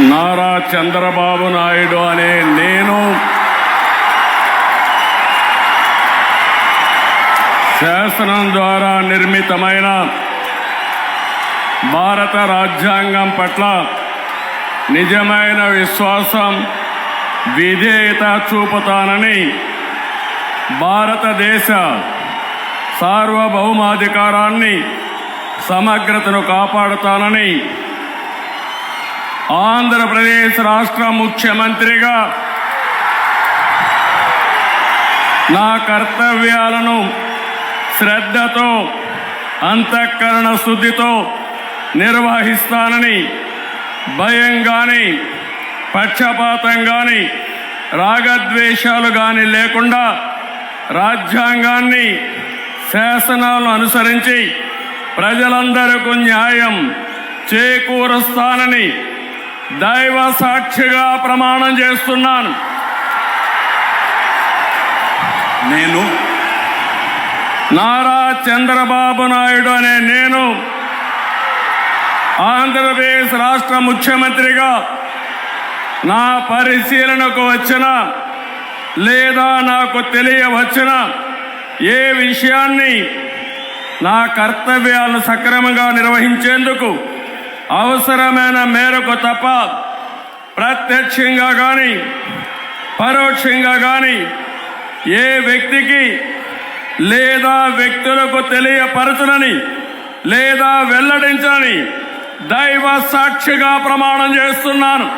నారా చంద్రబాబు నాయుడు అనే నేను శాసనం ద్వారా నిర్మితమైన భారత రాజ్యాంగం పట్ల నిజమైన విశ్వాసం, విధేయత చూపుతానని, భారతదేశ సార్వభౌమాధికారాన్ని, సమగ్రతను కాపాడుతానని ఆంధ్రప్రదేశ్ రాష్ట్ర ముఖ్యమంత్రిగా నా కర్తవ్యాలను శ్రద్ధతో, అంతఃకరణ శుద్ధితో నిర్వహిస్తానని, భయం గాని, పక్షపాతం గాని, రాగద్వేషాలు గాని లేకుండా రాజ్యాంగాన్ని, శాసనాలను అనుసరించి ప్రజలందరికీ న్యాయం చేకూరుస్తానని దైవ సాక్షిగా ప్రమాణం చేస్తున్నాను. నేను నారా చంద్రబాబు నాయుడు అనే నేను ఆంధ్రప్రదేశ్ రాష్ట్ర ముఖ్యమంత్రిగా నా పరిశీలనకు వచ్చిన లేదా నాకు తెలియవచ్చిన ఏ విషయాన్ని నా కర్తవ్యాలను సక్రమంగా నిర్వహించేందుకు అవసరమైన మేరకు తప్ప ప్రత్యక్షంగా కానీ పరోక్షంగా కానీ ఏ వ్యక్తికి లేదా వ్యక్తులకు తెలియపరచనని లేదా వెల్లడించని దైవ సాక్షిగా ప్రమాణం చేస్తున్నాను.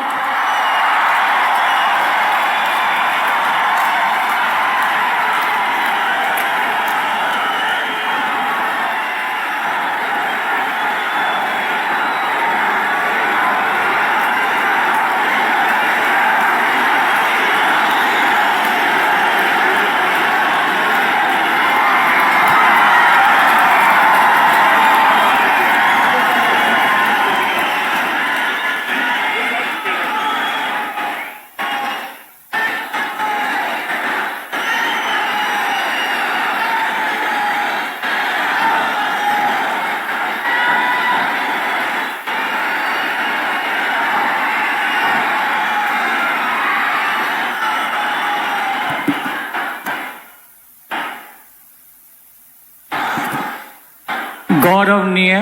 गौरवनीय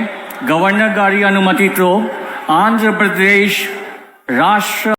गवर्नर गारी अनुमति तो आंध्र प्रदेश राष्ट्र